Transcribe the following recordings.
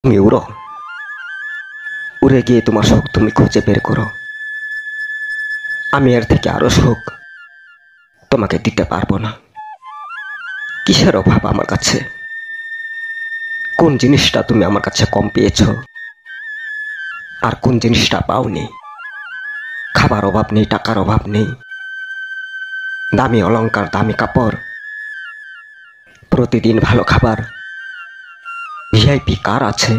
তুমি উড়ো, উড়ে গিয়ে তোমার সুখ তুমি খুঁজে বের করো। আমি এর থেকে আরো সুখ তোমাকে দিতে পারবো না। কিসের অভাব আমার কাছে? কোন জিনিসটা তুমি আমার কাছে কম পেয়েছো আর কোন জিনিসটা পাওনি? খাবার অভাব নেই, টাকার অভাব নেই, দামি অলংকার, দামি কাপড়, প্রতিদিন ভালো খাবার, ভিআইপি কার আছে।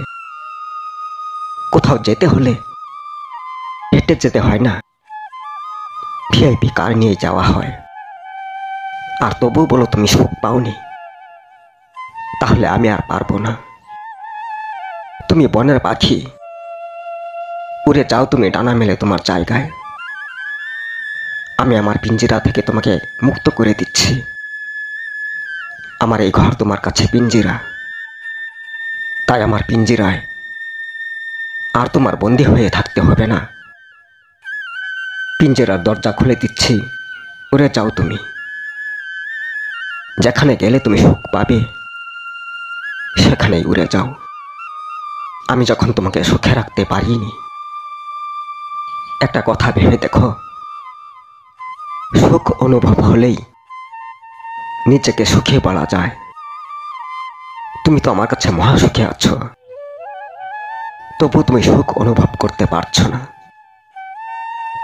কোথাও যেতে হলে হেঁটে যেতে হয় না, ভিআইপি কার নিয়ে যাওয়া হয়। আর তবু বলো তুমি সুখ পাওনি। তাহলে আমি আর পারবো না। তুমি বনের পাখি, উড়ে যাও তুমি ডানা মেলে তোমার জায়গায়। আমি আমার পিঞ্জিরা থেকে তোমাকে মুক্ত করে দিচ্ছি। আমার এই ঘর তোমার কাছে পিঞ্জিরা, তাই আমার পিঞ্জিরায় আর তোমার বন্দী হয়ে থাকতে হবে না। পিঞ্জিরার দরজা খুলে দিচ্ছি, উড়ে যাও তুমি। যেখানে গেলে তুমি সুখ পাবে সেখানেই উড়ে যাও। আমি যখন তোমাকে সুখে রাখতে পারিনি, একটা কথা ভেবে দেখো, সুখ অনুভব হলেই নিজেকে সুখী বলা যায়। তুমি তো আমার কাছে মহাসুখে আছো, তবু তুমি সুখ অনুভব করতে পারছো না।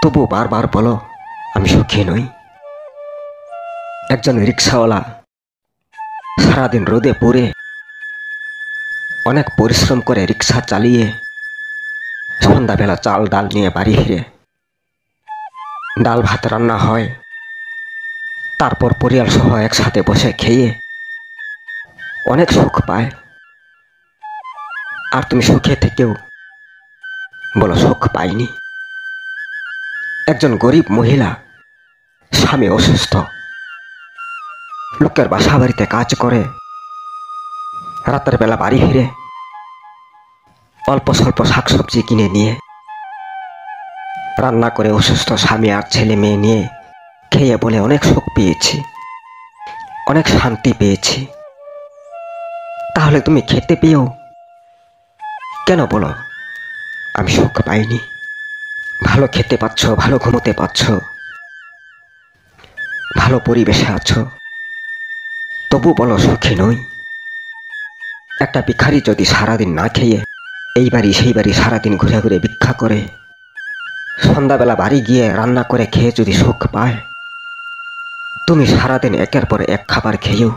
তবু বারবার বলো আমি সুখী নই। একজন রিক্সাওয়ালা সারাদিন রোদে পুড়ে অনেক পরিশ্রম করে রিক্সা চালিয়ে সন্ধ্যাবেলা চাল ডাল নিয়ে বাড়ি ফিরে, ডাল ভাত রান্না হয়, তারপর পরিবার সহ একসাথে বসে খেয়ে অনেক সুখ পায়। আর তুমি সুখে থেকেও বলো সুখ পাইনি। একজন গরিব মহিলা, স্বামী অসুস্থ, লোকের বাসা বাড়িতে কাজ করে, রাতের বেলা বাড়ি ফিরে অল্প স্বল্প শাকসবজি কিনে নিয়ে রান্না করে অসুস্থ স্বামী আর ছেলে মেয়ে নিয়ে খেয়ে বলে অনেক সুখ পেয়েছি, অনেক শান্তি পেয়েছি। তাহলে তুমি খেতে পেয়েও কেন বলো আমি সুখ পাইনি? ভালো খেতে পাচ্ছ, ভালো ঘুমোতে পাচ্ছ, ভালো পরিবেশে আছো, তবু বলো সুখী নই। একটা ভিখারি যদি সারাদিন না খেয়ে এই বাড়ি সেই বাড়ি সারাদিন ঘুরে ঘুরে ভিক্ষা করে, সন্ধ্যাবেলা বাড়ি গিয়ে রান্না করে খেয়ে যদি সুখ পায়, তুমি সারাদিন একের পর এক খাবার খেয়েও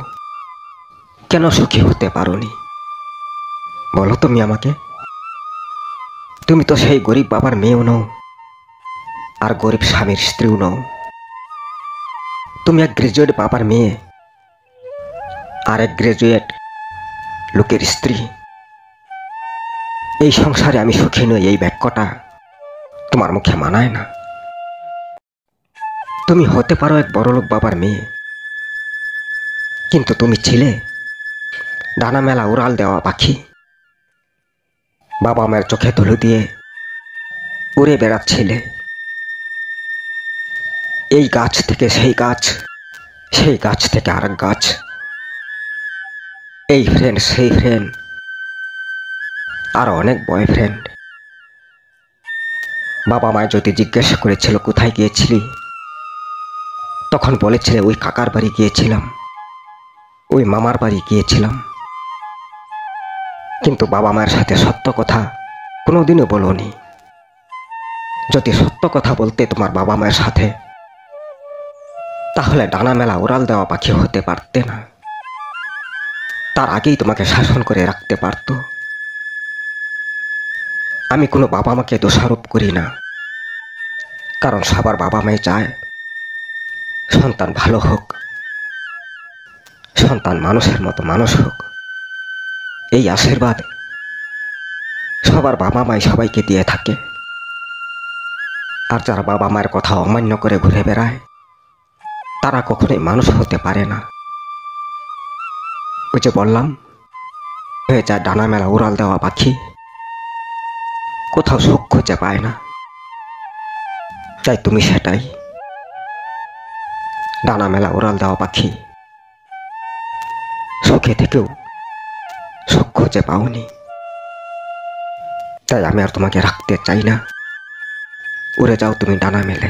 কেন সুখী হতে পারোনি? বলো তুমি আমাকে। তুমি তো সেই গরিব বাবার মেয়েও নও আর গরিব স্বামীর স্ত্রীও নও। তুমি এক গ্রাজুয়েট বাবার মেয়ে আর এক গ্রাজুয়েট লোকের স্ত্রী। এই সংসারে আমি সুখী নই, এই বাক্যটা তোমার মুখে মানায় না। তুমি হতে পারো এক বড়লোক বাবার মেয়ে, কিন্তু তুমি ছিলে ডানা মেলা উড়াল দেওয়া পাখি। বাবা মায়ের চোখে ধুলো দিয়ে উড়ে বেড়াচ্ছিলে, এই গাছ থেকে সেই গাছ, সেই গাছ থেকে আরেক গাছ, এই ফ্রেন্ড সেই ফ্রেন্ড, আর অনেক বয়ফ্রেন্ড। বাবা মায় যদি জিজ্ঞেস করেছিল কোথায় গিয়েছিলি, তখন বলেছিলে ওই কাকার বাড়ি গিয়েছিলাম, ওই মামার বাড়ি গিয়েছিলাম। কিন্তু বাবা মায়ের সাথে সত্য কথা কোনোদিনও বলোনি। যদি সত্য কথা বলতে তোমার বাবা মায়ের সাথে, তাহলে ডানা মেলা উড়াল দেওয়া পাখি হতে পারতে না। তার আগেই তোমাকে শাসন করে রাখতে পারত। আমি কোনো বাবা মাকে দোষারোপ করি না, কারণ সবার বাবা মাই চায় সন্তান ভালো হোক, সন্তান মানুষের মতো মানুষ হোক। এই আশীর্বাদ সবার বাবা মাই সবাইকে দিয়ে থাকে। আর যারা বাবা মায়ের কথা অমান্য করে ঘুরে বেড়ায়, তারা কখনোই মানুষ হতে পারে না। ওই যে বললাম, হয়ে যায় ডানা মেলা উড়াল দেওয়া পাখি, কোথাও সুখ খুঁজে পায় না। তাই তুমি সেটাই, ডানা মেলা উড়াল দেওয়া পাখি, সুখে থেকেও সুখ খুঁজে পাওনি। তাই আমি আর তোমাকে রাখতে চাই না। উড়ে যাও তুমি ডানা মেলে।